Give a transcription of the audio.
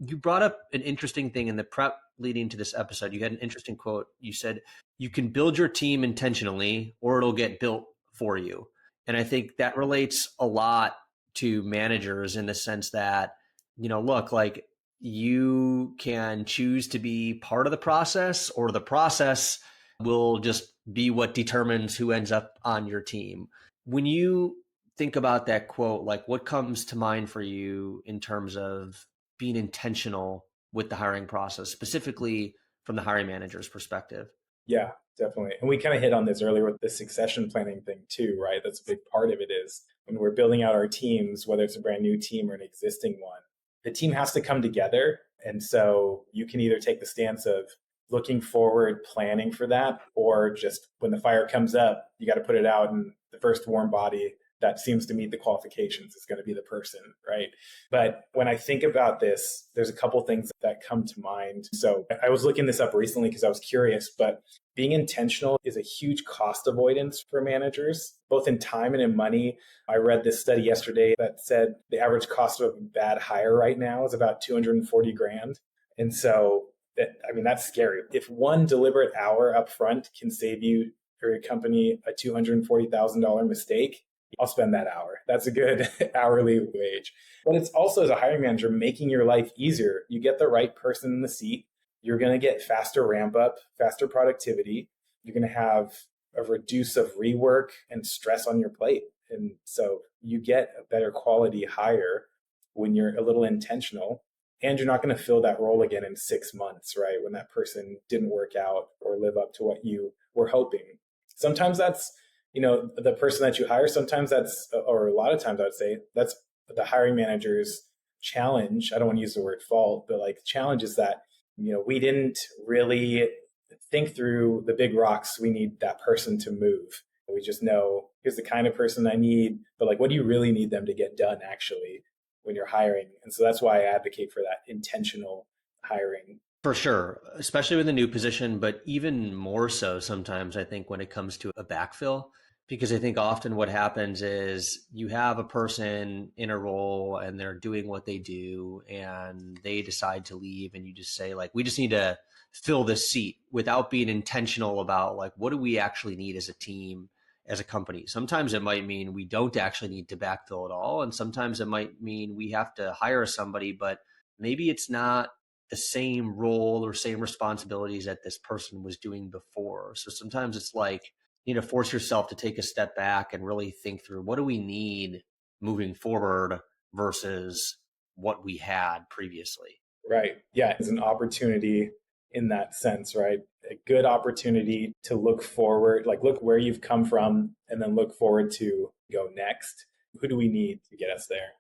you brought up an interesting thing in the prep leading to this episode. You had an interesting quote. You said, you can build your team intentionally or it'll get built for you. And I think that relates a lot to managers in the sense that, look, like you can choose to be part of the process, or the process will just be what determines who ends up on your team. When you think about that quote, like what comes to mind for you in terms of being intentional with the hiring process, specifically from the hiring manager's perspective? Yeah, definitely. And we kind of hit on this earlier with the succession planning thing too, right? That's a big part of it is when we're building out our teams, whether it's a brand new team or an existing one, the team has to come together. And so you can either take the stance of looking forward, planning for that, or just when the fire comes up, you got to put it out, and the first warm body that seems to meet the qualifications is going to be the person, right? But when I think about this, there's a couple things that come to mind. So I was looking this up recently because I was curious, but being intentional is a huge cost avoidance for managers, both in time and in money. I read this study yesterday that said the average cost of a bad hire right now is about 240 grand. And so, that's scary. If one deliberate hour up front can save you or your company a $240,000 mistake, I'll spend that hour. That's a good hourly wage. But it's also, as a hiring manager, making your life easier. You get the right person in the seat. You're going to get faster ramp up, faster productivity. You're going to have a reduce of rework and stress on your plate. And so you get a better quality hire when you're a little intentional, and you're not going to fill that role again in 6 months, right? When that person didn't work out or live up to what you were hoping. Sometimes that's, the person that you hire, sometimes that's, or a lot of times I would say that's the hiring manager's challenge. I don't want to use the word fault, but like challenge is that, we didn't really think through the big rocks we need that person to move. We just know here's the kind of person I need, but like, what do you really need them to get done actually when you're hiring? And so that's why I advocate for that intentional hiring. For sure, especially with a new position, but even more so sometimes I think when it comes to a backfill, because I think often what happens is you have a person in a role and they're doing what they do and they decide to leave, and you just say like, we just need to fill this seat without being intentional about like, what do we actually need as a team, as a company? Sometimes it might mean we don't actually need to backfill at all. And sometimes it might mean we have to hire somebody, but maybe it's not the same role or same responsibilities that this person was doing before. So sometimes it's like, you need to force yourself to take a step back and really think through, what do we need moving forward versus what we had previously. Right. Yeah. It's an opportunity in that sense, right? A good opportunity to look forward, like look where you've come from and then look forward to go next. Who do we need to get us there?